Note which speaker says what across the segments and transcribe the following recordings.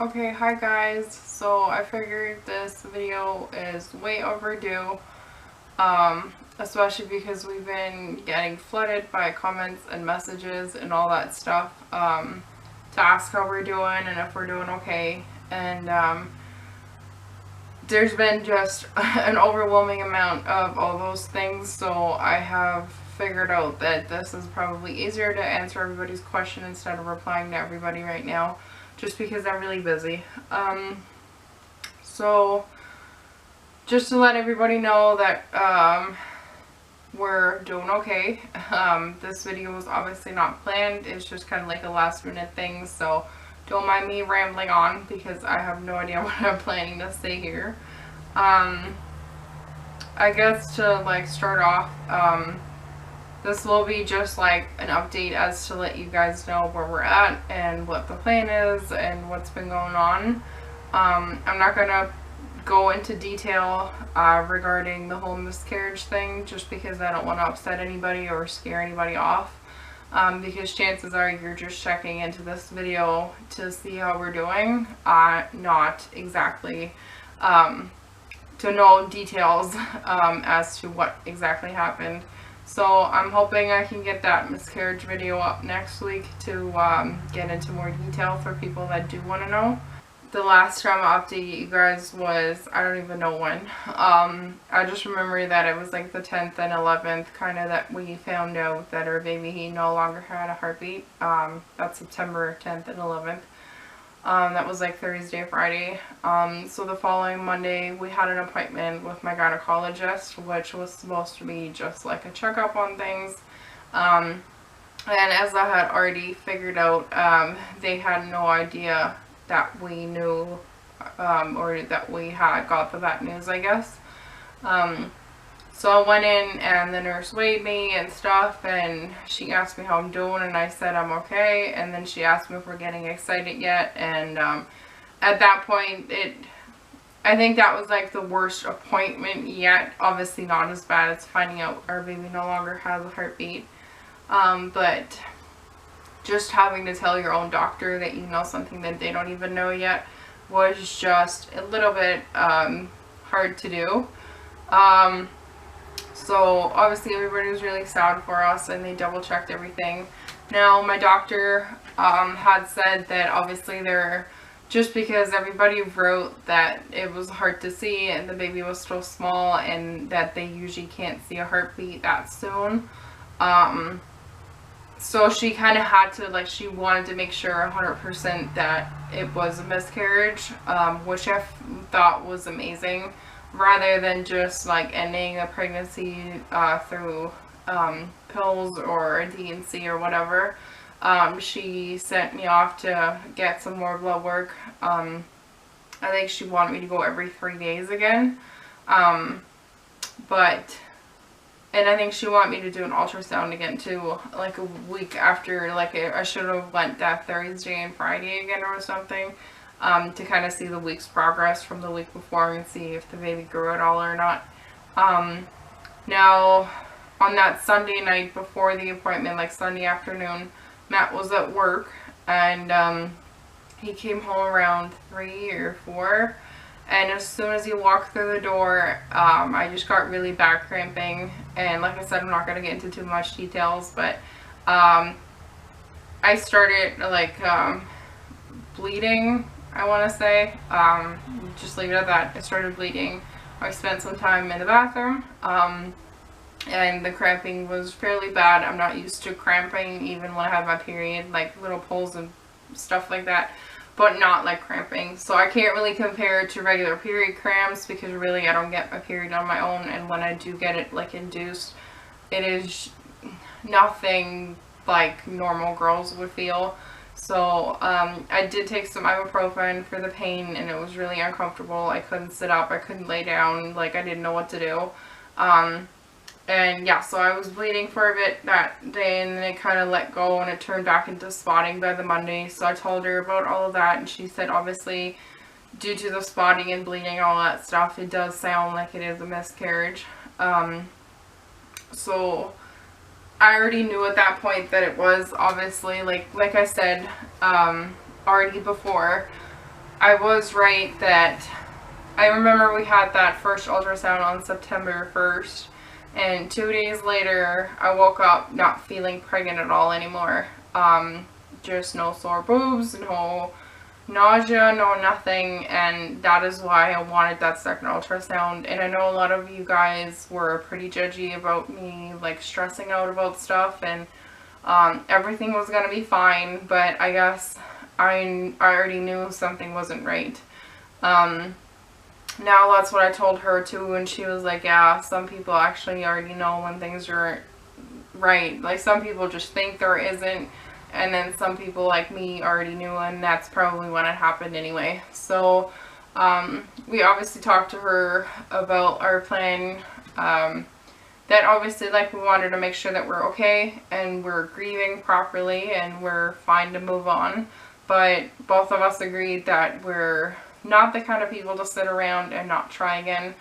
Speaker 1: Okay, hi guys. So I figured this video is way overdue, especially because we've been getting flooded by comments and messages and all that stuff, to ask how we're doing and if we're doing okay. And there's been just an overwhelming amount of all those things, so I have figured out that this is probably easier to answer everybody's question instead of replying to everybody right now, just because I'm really busy. So just to let everybody know that we're doing okay. This video was obviously not planned. It's just kind of like a last minute thing, so don't mind me rambling on because I have no idea what I'm planning to say here. I guess to like start off, this will be just like an update as to let you guys know where we're at and what the plan is and what's been going on. I'm not gonna go into detail regarding the whole miscarriage thing, just because I don't want to upset anybody or scare anybody off, because chances are you're just checking into this video to see how we're doing, not exactly to know details as to what exactly happened. So I'm hoping I can get that miscarriage video up next week to get into more detail for people that do want to know. The last time I updated you guys was, I don't even know when. I just remember that it was like the 10th and 11th kind of that we found out that our baby, he no longer had a heartbeat. That's September 10th and 11th. That was like Thursday, Friday. So the following Monday we had an appointment with my gynecologist, which was supposed to be just like a checkup on things. And as I had already figured out, they had no idea that we knew, or that we had got the bad news, I guess. So I went in and the nurse weighed me and stuff, and she asked me how I'm doing, and I said I'm okay, and then she asked me if we're getting excited yet, and at that point, I think that was like the worst appointment yet. Obviously not as bad as finding out our baby no longer has a heartbeat, but just having to tell your own doctor that you know something that they don't even know yet was just a little bit hard to do. So obviously everybody was really sad for us, and they double checked everything. Now my doctor had said that obviously just because everybody wrote that it was hard to see and the baby was still small and that they usually can't see a heartbeat that soon. So she kind of had to, like, she wanted to make sure 100% that it was a miscarriage, which I thought was amazing, rather than just like ending a pregnancy through pills or D&C or whatever. She sent me off to get some more blood work. I think she wanted me to go every 3 days again. And I think she wanted me to do an ultrasound again too, like a week after. Like I should have went that Thursday and Friday again or something, to kind of see the week's progress from the week before and see if the baby grew at all or not. Now, on that Sunday night before the appointment, like Sunday afternoon, Matt was at work, and he came home around 3 or 4. And as soon as he walked through the door, I just got really bad cramping. And like I said, I'm not going to get into too much details, but I started like bleeding, I want to say. Just leave it at that. I started bleeding. I spent some time in the bathroom, and the cramping was fairly bad. I'm not used to cramping even when I have my period, like little pulls and stuff like that, but not like cramping. So I can't really compare it to regular period cramps, because really I don't get my period on my own, and when I do get it like induced, it is nothing like normal girls would feel. So I did take some ibuprofen for the pain, and it was really uncomfortable. I couldn't sit up, I couldn't lay down, like I didn't know what to do. And yeah, so I was bleeding for a bit that day, and then it kind of let go, and it turned back into spotting by the Monday. So I told her about all of that, and she said obviously due to the spotting and bleeding and all that stuff, it does sound like it is a miscarriage. So I already knew at that point that it was, obviously, like I said already before. I was right that I remember we had that first ultrasound on September 1st, and 2 days later I woke up not feeling pregnant at all anymore. Just no sore boobs, no nausea, no nothing, and that is why I wanted that second ultrasound. And I know a lot of you guys were pretty judgy about me like stressing out about stuff, and everything was gonna be fine, but I guess I already knew something wasn't right. Now that's what I told her too, and she was like, yeah, some people actually already know when things are right. Like, some people just think there isn't, and then some people like me already knew, and that's probably when it happened anyway. So we obviously talked to her about our plan, that obviously, like, we wanted to make sure that we're okay and we're grieving properly and we're fine to move on, but both of us agreed that we're not the kind of people to sit around and not try again.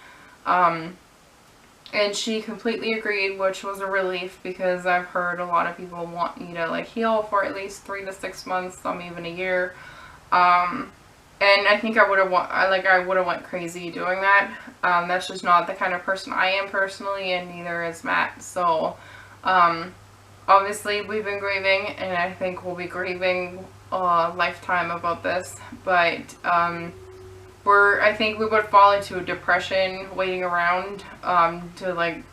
Speaker 1: And she completely agreed, which was a relief, because I've heard a lot of people want me to like heal for at least 3 to 6 months, some even a year. And I think I would have went crazy doing that. That's just not the kind of person I am personally, and neither is Matt. So obviously we've been grieving, and I think we'll be grieving a lifetime about this, but I think we would fall into a depression waiting around to like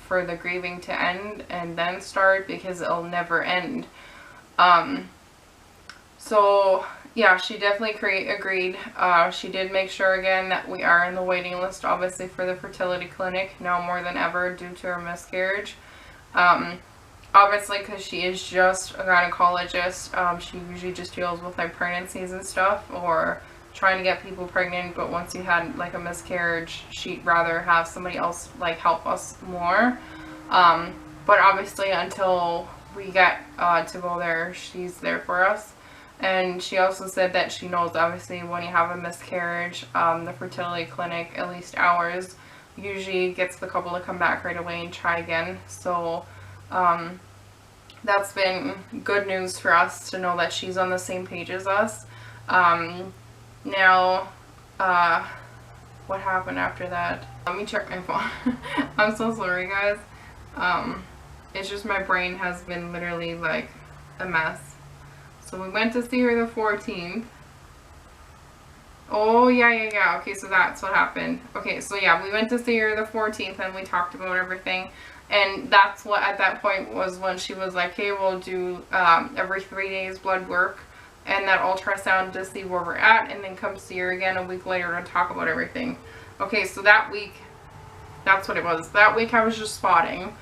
Speaker 1: for the grieving to end and then start, because it'll never end. So yeah, she definitely agreed. She did make sure again that we are in the waiting list, obviously, for the fertility clinic now more than ever due to her miscarriage. Obviously, because she is just a gynecologist, she usually just deals with like pregnancies and stuff, or trying to get people pregnant. But once you had like a miscarriage, she'd rather have somebody else like help us more. But obviously, until we get to go there, she's there for us. And she also said that she knows, obviously, when you have a miscarriage, the fertility clinic, at least ours, usually gets the couple to come back right away and try again. So that's been good news for us to know that she's on the same page as us. Now, what happened after that? Let me check my phone. I'm so sorry, guys. It's just my brain has been literally like a mess. So we went to see her the 14th. Oh, yeah. Okay, so that's what happened. Okay, so yeah, we went to see her the 14th, and we talked about everything. And that's what, at that point, was when she was like, hey, we'll do every 3 days blood work and that ultrasound to see where we're at, and then come see her again a week later to talk about everything. Okay, so that week, that's what it was. That week I was just spotting.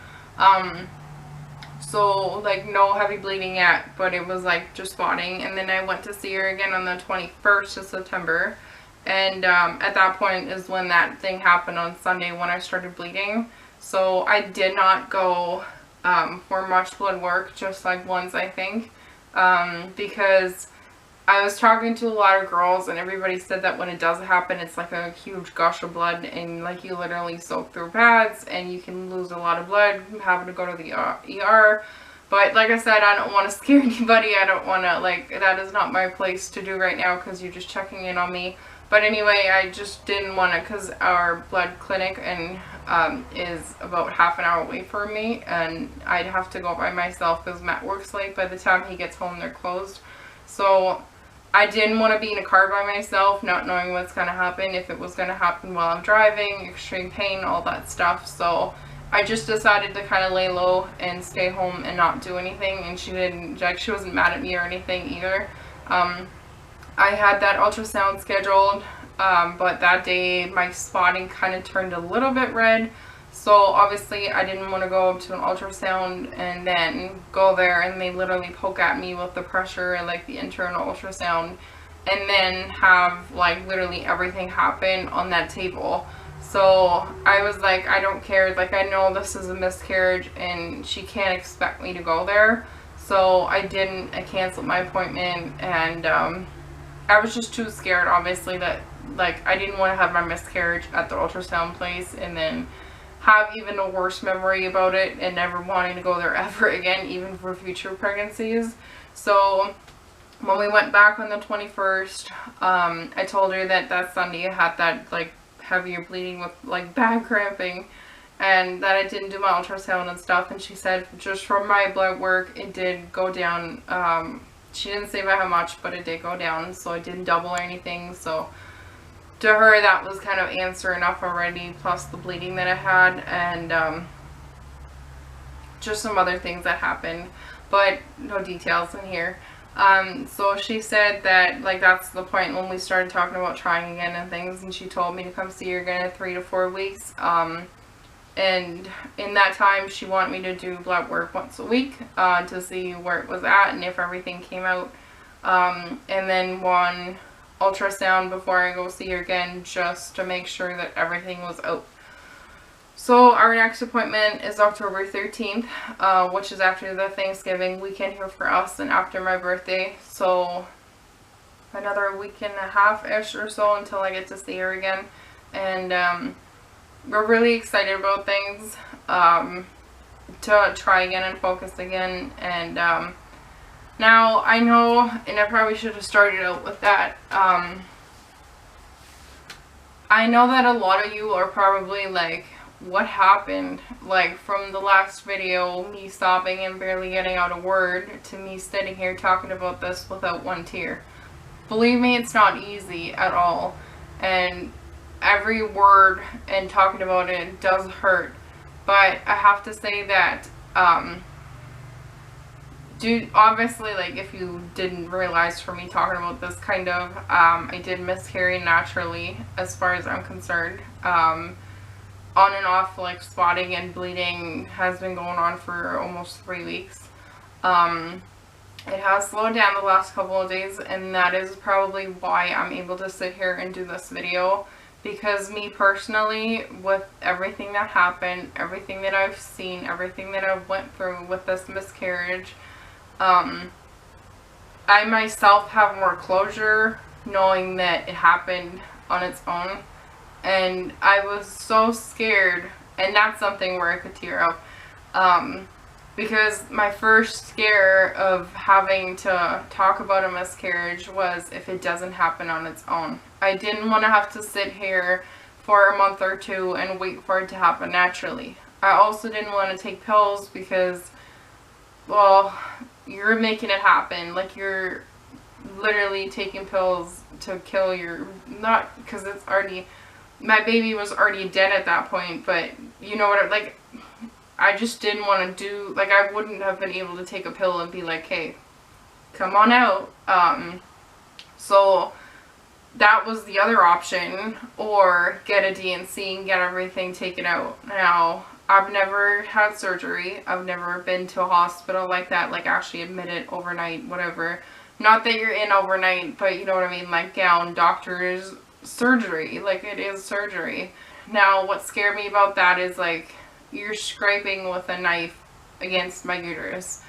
Speaker 1: So like no heavy bleeding yet, but it was like just spotting. And then I went to see her again on the 21st of September. And at that point is when that thing happened on Sunday, when I started bleeding. So I did not go for much blood work, just like once, I think. Because I was talking to a lot of girls, and everybody said that when it does happen, it's like a huge gush of blood, and like you literally soak through pads, and you can lose a lot of blood having to go to the ER. But like I said, I don't want to scare anybody. I don't want to, like, that is not my place to do right now, because you're just checking in on me. But anyway, I just didn't want to, because our blood clinic and is about half an hour away from me, and I'd have to go by myself because Matt works late. By the time he gets home, they're closed. So I didn't want to be in a car by myself, not knowing what's going to happen, if it was going to happen while I'm driving, extreme pain, all that stuff. So I just decided to kind of lay low and stay home and not do anything. And she didn't, like, she wasn't mad at me or anything either. I had that ultrasound scheduled, but that day my spotting kind of turned a little bit red. So obviously I didn't want to go up to an ultrasound and then go there and they literally poke at me with the pressure and like the internal ultrasound, and then have like literally everything happen on that table. So I was like, I don't care, like I know this is a miscarriage and she can't expect me to go there. So I canceled my appointment, and I was just too scared, obviously, that like I didn't want to have my miscarriage at the ultrasound place and then have even a worse memory about it and never wanting to go there ever again, even for future pregnancies. So when we went back on the 21st, I told her that that Sunday I had that like heavier bleeding with like bad cramping, and that I didn't do my ultrasound and stuff, and she said just from my blood work it did go down. She didn't say by how much, but it did go down, so it didn't double or anything. So to her that was kind of answer enough already, plus the bleeding that I had, and just some other things that happened, but no details in here. So she said that like that's the point when we started talking about trying again and things, and she told me to come see her again in 3 to 4 weeks. And in that time she wanted me to do blood work once a week to see where it was at and if everything came out, and then one ultrasound before I go see her again, just to make sure that everything was out. So our next appointment is October 13th, which is after the Thanksgiving weekend here for us and after my birthday. So another week and a half-ish or so until I get to see her again. And we're really excited about things, to try again and focus again. And now I know, and I probably should have started out with that, I know that a lot of you are probably like, what happened? Like from the last video, me sobbing and barely getting out a word, to me sitting here talking about this without one tear. Believe me, it's not easy at all, and every word and talking about it does hurt. But I have to say that obviously, like, if you didn't realize from me talking about this, kind of, I did miscarry naturally as far as I'm concerned. On and off, like, spotting and bleeding has been going on for almost 3 weeks. It has slowed down the last couple of days, and that is probably why I'm able to sit here and do this video. Because me personally, with everything that happened, everything that I've seen, everything that I've went through with this miscarriage, I myself have more closure knowing that it happened on its own. And I was so scared, and that's something where I could tear up, because my first scare of having to talk about a miscarriage was if it doesn't happen on its own. I didn't want to have to sit here for a month or two and wait for it to happen naturally. I also didn't want to take pills because, well, you're making it happen. Like, you're literally taking pills to kill your, not because it's already, my baby was already dead at that point, but you know what, like, I just didn't want to do, like, I wouldn't have been able to take a pill and be like, hey, come on out. So that was the other option, or get a D&C and get everything taken out. Now, I've never had surgery. I've never been to a hospital like that, like actually admitted overnight, whatever. Not that you're in overnight, but you know what I mean, like gown, doctors, surgery. Like, it is surgery. Now, what scared me about that is, like, you're scraping with a knife against my uterus.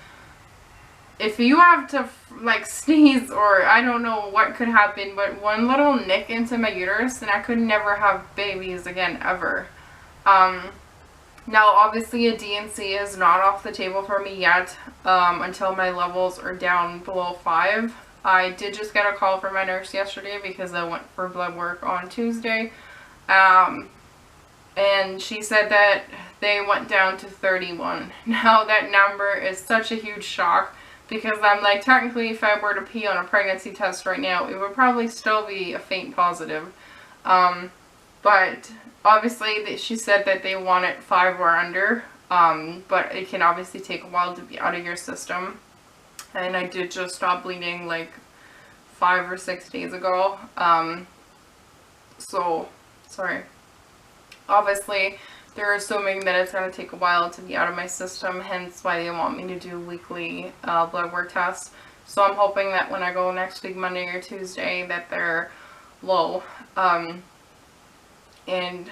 Speaker 1: If you have to, like, sneeze, or I don't know what could happen, but one little nick into my uterus, and I could never have babies again, ever. Now, obviously, a D&C is not off the table for me yet, until my levels are down below 5. I did just get a call from my nurse yesterday because I went for blood work on Tuesday, and she said that they went down to 31. Now, that number is such a huge shock, because I'm like, technically, if I were to pee on a pregnancy test right now, it would probably still be a faint positive. But obviously, she said that they want it 5 or under, but it can obviously take a while to be out of your system. And I did just stop bleeding like 5 or 6 days ago. So, sorry. Obviously, they're assuming that it's going to take a while to be out of my system, hence why they want me to do weekly blood work tests. So I'm hoping that when I go next week, Monday or Tuesday, that they're low. And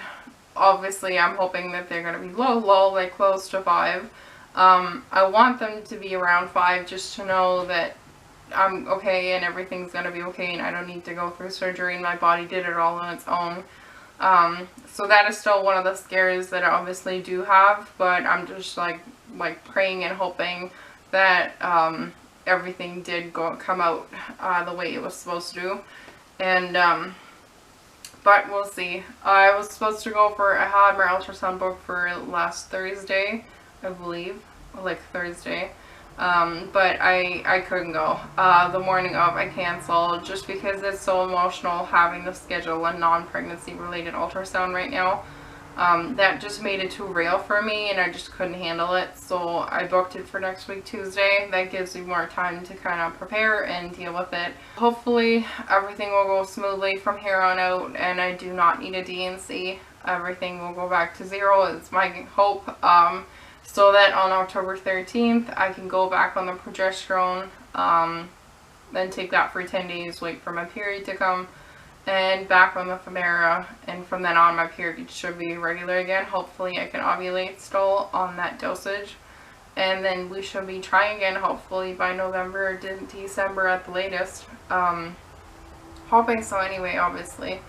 Speaker 1: obviously I'm hoping that they're going to be low, like close to 5. I want them to be around 5 just to know that I'm okay and everything's going to be okay and I don't need to go through surgery and my body did it all on its own. So that is still one of the scares that I obviously do have, but I'm just like praying and hoping that everything did come out the way it was supposed to. And but we'll see. I was supposed to go I had my ultrasound booked for last Thursday, I believe, like Thursday. But I couldn't go. The morning of, I canceled just because it's so emotional having to schedule a non-pregnancy related ultrasound right now. That just made it too real for me, and I just couldn't handle it. So I booked it for next week, Tuesday. That gives me more time to kind of prepare and deal with it. Hopefully everything will go smoothly from here on out, and I do not need a D&C. Everything will go back to 0. It's my hope. So that on October 13th, I can go back on the progesterone, then take that for 10 days, wait for my period to come, and back on the Femara, and from then on my period should be regular again. Hopefully I can ovulate still on that dosage, and then we should be trying again hopefully by November or December at the latest. Hoping so anyway, obviously.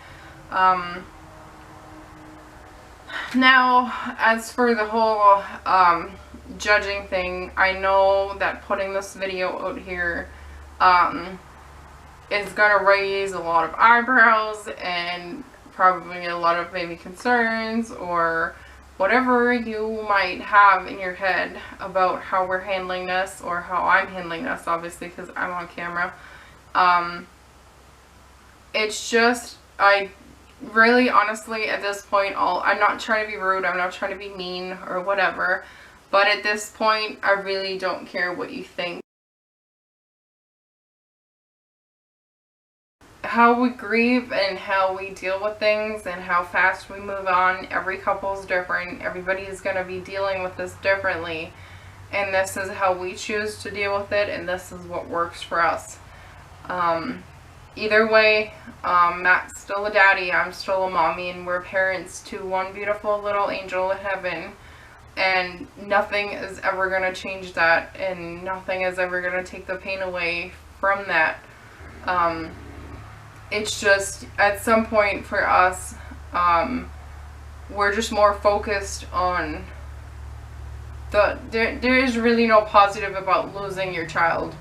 Speaker 1: Now, as for the whole judging thing, I know that putting this video out here is going to raise a lot of eyebrows and probably a lot of maybe concerns or whatever you might have in your head about how we're handling this, or how I'm handling this, obviously, because I'm on camera. It's just, I really, honestly, at this point, I'm not trying to be rude, I'm not trying to be mean or whatever, but at this point, I really don't care what you think. How we grieve and how we deal with things and how fast we move on, every couple's different. Everybody is going to be dealing with this differently, and this is how we choose to deal with it, and this is what works for us. Either way, Matt's still a daddy, I'm still a mommy, and we're parents to one beautiful little angel in heaven, and nothing is ever going to change that, and nothing is ever going to take the pain away from that. It's just, at some point for us, we're just more focused on there is really no positive about losing your child.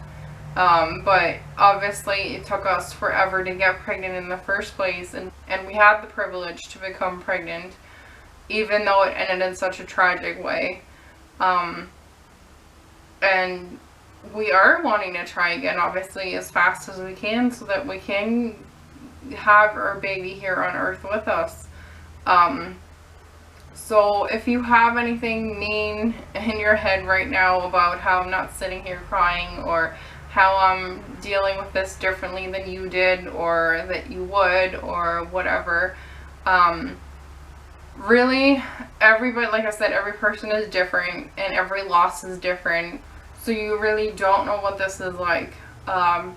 Speaker 1: But obviously it took us forever to get pregnant in the first place, and we had the privilege to become pregnant, even though it ended in such a tragic way. And we are wanting to try again, obviously, as fast as we can, so that we can have our baby here on earth with us. So if you have anything mean in your head right now about how I'm not sitting here crying, or how I'm dealing with this differently than you did, or that you would, or whatever, really, everybody, like I said, every person is different, and every loss is different, so you really don't know what this is like,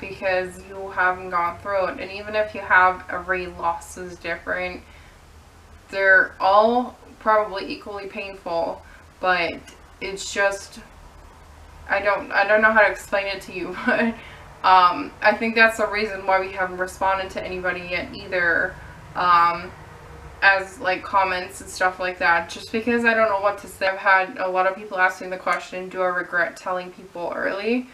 Speaker 1: because you haven't gone through it. And even if you have, every loss is different. They're all probably equally painful, but it's just, I don't know how to explain it to you, but I think that's the reason why we haven't responded to anybody yet either, as like comments and stuff like that, just because I don't know what to say. I've had a lot of people asking the question, do I regret telling people early?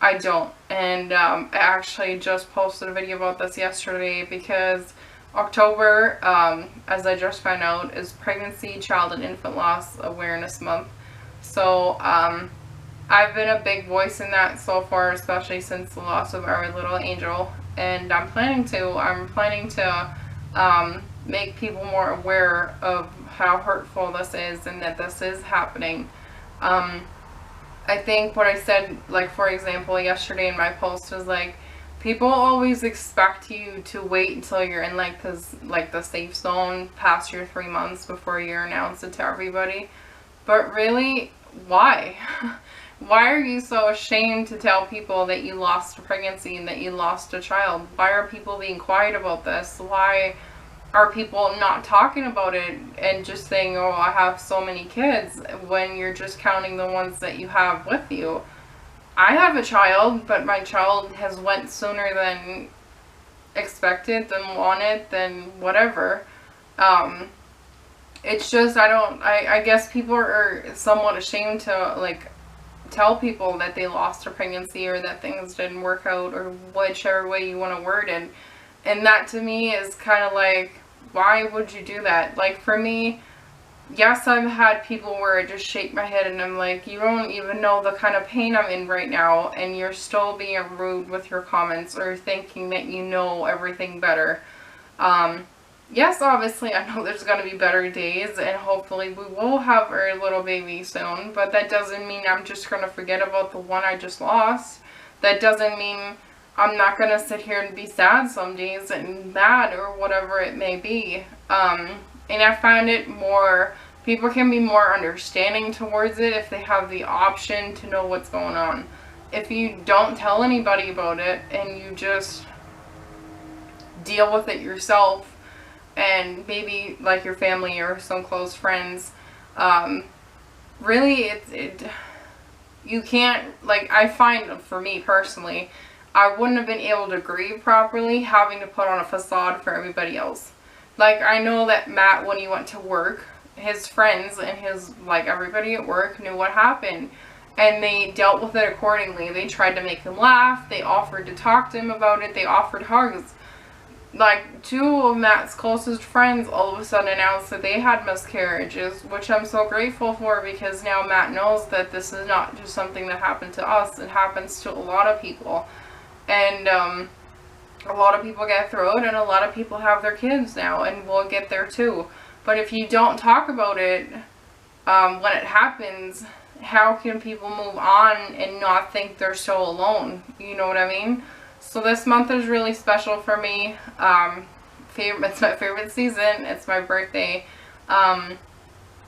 Speaker 1: I don't. And I actually just posted a video about this yesterday, because October, as I just found out, is Pregnancy, Child and Infant Loss Awareness Month. So I've been a big voice in that so far, especially since the loss of our little angel, and I'm planning to make people more aware of how hurtful this is, and that this is happening. I think what I said, like, for example, yesterday in my post was like, people always expect you to wait until you're in like the safe zone past your 3 months before you announce it to everybody. But really, why? Why are you so ashamed to tell people that you lost a pregnancy and that you lost a child? Why are people being quiet about this? Why are people not talking about it and just saying, oh, I have so many kids, when you're just counting the ones that you have with you? I have a child, but my child has went sooner than expected, than wanted, than whatever. It's just, I guess people are somewhat ashamed to, like, tell people that they lost a pregnancy or that things didn't work out, or whichever way you want to word it. And that to me is kind of like, why would you do that? Like for me, yes, I've had people where I just shake my head and I'm like, you don't even know the kind of pain I'm in right now, and you're still being rude with your comments or thinking that you know everything better. Yes, obviously, I know there's going to be better days, and hopefully we will have our little baby soon, but that doesn't mean I'm just going to forget about the one I just lost. That doesn't mean I'm not going to sit here and be sad some days and mad or whatever it may be. And I find it more, people can be more understanding towards it if they have the option to know what's going on. If you don't tell anybody about it and you just deal with it yourself, and maybe like your family or some close friends, really you can't, like, I find for me personally, I wouldn't have been able to grieve properly having to put on a facade for everybody else. Like, I know that Matt, when he went to work, his friends and his, like, everybody at work knew what happened, and they dealt with it accordingly. They tried to make him laugh, they offered to talk to him about it, they offered hugs. Like, 2 of Matt's closest friends all of a sudden announced that they had miscarriages, which I'm so grateful for, because now Matt knows that this is not just something that happened to us, it happens to a lot of people. And a lot of people get through it, and a lot of people have their kids now, and will get there too. But if you don't talk about it when it happens, how can people move on and not think they're so alone? You know what I mean? So this month is really special for me. It's my favorite season. It's my birthday.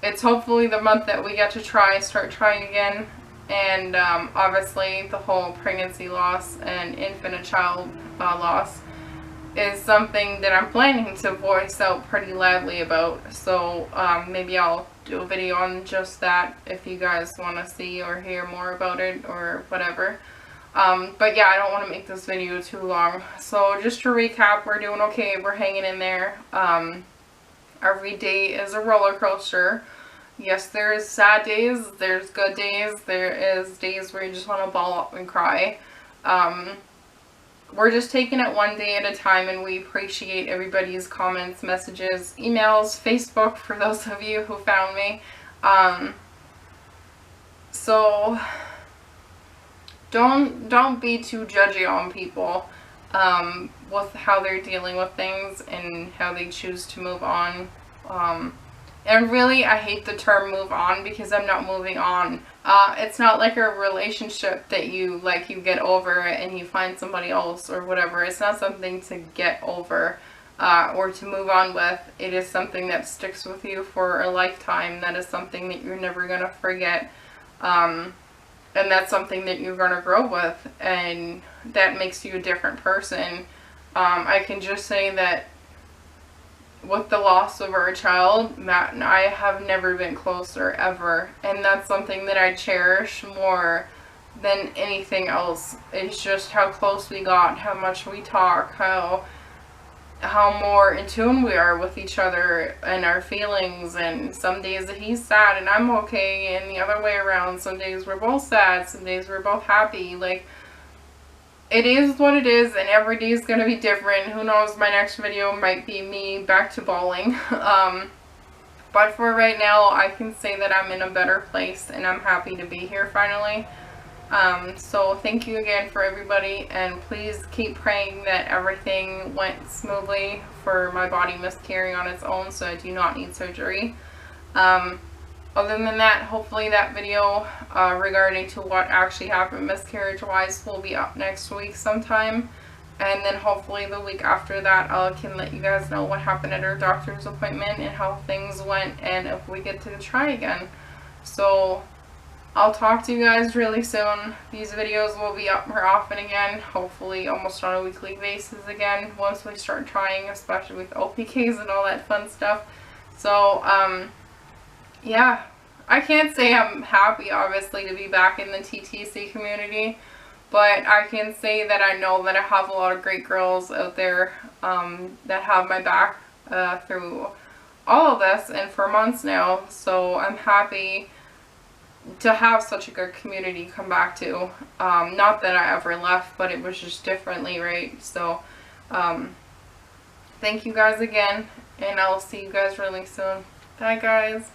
Speaker 1: It's hopefully the month that we get to start trying again. And obviously the whole pregnancy loss and infant child loss is something that I'm planning to voice out pretty loudly about. So maybe I'll do a video on just that if you guys want to see or hear more about it or whatever. But yeah, I don't want to make this video too long. So just to recap, we're doing okay. We're hanging in there. Every day is a roller coaster. Yes, there is sad days. There's good days. There is days where you just want to ball up and cry. We're just taking it one day at a time, and we appreciate everybody's comments, messages, emails, Facebook, for those of you who found me. So don't be too judgy on people with how they're dealing with things and how they choose to move on. And really, I hate the term move on, because I'm not moving on. It's not like a relationship that you get over and you find somebody else or whatever. It's not something to get over or to move on with. It is something that sticks with you for a lifetime. That is something that you're never going to forget. And that's something that you're going to grow with. And that makes you a different person. I can just say that with the loss of our child, Matt and I have never been closer, ever. And that's something that I cherish more than anything else. It's just how close we got, how much we talk, how more in tune we are with each other and our feelings. And some days that he's sad and I'm okay, and the other way around. Some days we're both sad, some days we're both happy. Like, it is what it is, and every day is going to be different. Who knows, my next video might be me back to bawling. But for right now, I can say that I'm in a better place, and I'm happy to be here finally. So thank you again for everybody, and please keep praying that everything went smoothly for my body miscarrying on its own, so I do not need surgery. Other than that, hopefully that video regarding to what actually happened miscarriage-wise will be up next week sometime. And then hopefully the week after that, I can let you guys know what happened at our doctor's appointment and how things went, and if we get to try again. So I'll talk to you guys really soon. These videos will be up more often again, hopefully almost on a weekly basis again, once we start trying, especially with OPKs and all that fun stuff. So, yeah, I can't say I'm happy, obviously, to be back in the TTC community, but I can say that I know that I have a lot of great girls out there that have my back through all of this and for months now. So I'm happy to have such a good community come back to. Not that I ever left, but it was just differently, right? So thank you guys again, and I'll see you guys really soon. Bye guys.